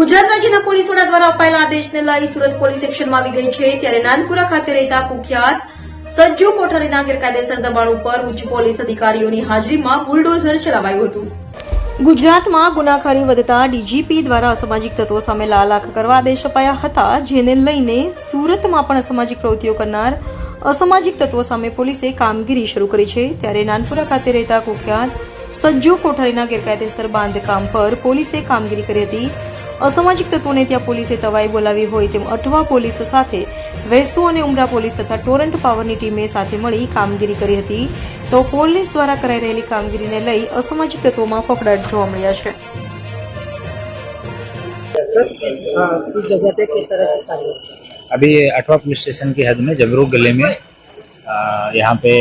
ગુજરાત રાજ્યના પોલીસ વડા દ્વારા અપાયેલા આદેશને લઈ સુરત પોલીસ એક્શનમાં આવી ગઈ છે। ત્યારે નાનપુરા ખાતે રહેતા કુખ્યાત સજ્જુ કોઠારીના ગેરકાયદેસર દબાણ ઉપર ઉચ્ચ પોલીસ અધિકારીઓની હાજરીમાં બુલડોઝર ચલાવાયું હતું। ગુજરાતમાં ગુનાખોરી વધતા ડીજીપી દ્વારા અસામાજિક તત્વો સામે લાલાખ કરવા આદેશ અપાયા હતા, જેને લઈને સુરતમાં પણ અસામાજિક પ્રવૃત્તિઓ કરનાર અસામાજિક તત્વો સામે પોલીસે કામગીરી શરૂ કરી છે। ત્યારે નાનપુરા ખાતે રહેતા કુખ્યાત સજ્જુ કોઠારીના ગેરકાયદેસર બાંધકામ પર પોલીસે કામગીરી કરી હતી। અસામાજિક તત્વોને ત્યાં પોલીસે તવાઈ બોલાવી હોય તેમ અઠવા પોલીસ સાથે વેસ્તુ અને ઉમરા પોલીસ તથા ટોરન્ટ પાવરની ટીમે સાથે મળી કામગીરી કરી હતી। તો પોલીસ દ્વારા કરાઈ રહેલી કામગીરીને લઈ અસામાજિક તત્વોમાં ફફડાટ જોવા મળ્યા છે। किस जगह पे किस तरह के कार्य? अभी अठवा पुलिस स्टेशन की हद में जमरू गले में यहाँ पे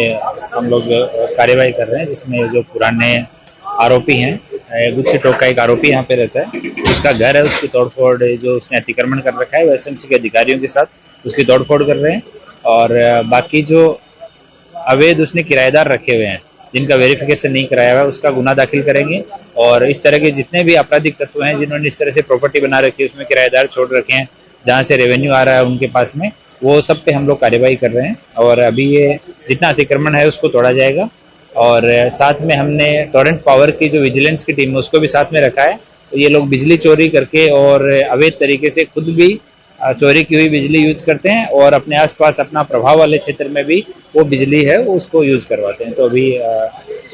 हम लोग कार्यवाही कर रहे हैं, जिसमें जो पुराने आरोपी हैं, गुच्छे टोक का एक आरोपी यहाँ पे रहता है, उसका घर है, उसकी तोड़फोड़ जो उसने अतिक्रमण कर रखा है वो एसएमसी के अधिकारियों के साथ उसकी तोड़फोड़ कर रहे हैं। और बाकी जो अवैध उसने किराएदार रखे हुए हैं जिनका वेरिफिकेशन नहीं कराया हुआ है उसका गुना दाखिल करेंगे। और इस तरह के जितने भी आपराधिक तत्व हैं जिन्होंने इस तरह से प्रॉपर्टी बना रखी है, उसमें किराएदार छोड़ रखे हैं, जहाँ से रेवेन्यू आ रहा है उनके पास में, वो सब पे हम लोग कार्यवाही कर रहे हैं। और अभी ये जितना अतिक्रमण है उसको तोड़ा जाएगा। और साथ में हमने टोरेंट पावर की जो विजिलेंस की टीम है उसको भी साथ में रखा है। तो ये लोग बिजली चोरी करके और अवैध तरीके से खुद भी चोरी की हुई बिजली यूज करते हैं और अपने आसपास अपना प्रभाव वाले क्षेत्र में भी वो बिजली है वो उसको यूज करवाते हैं। तो अभी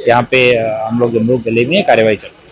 यहाँ पे हम लोग जमरू गले में कार्यवाही चल रही है।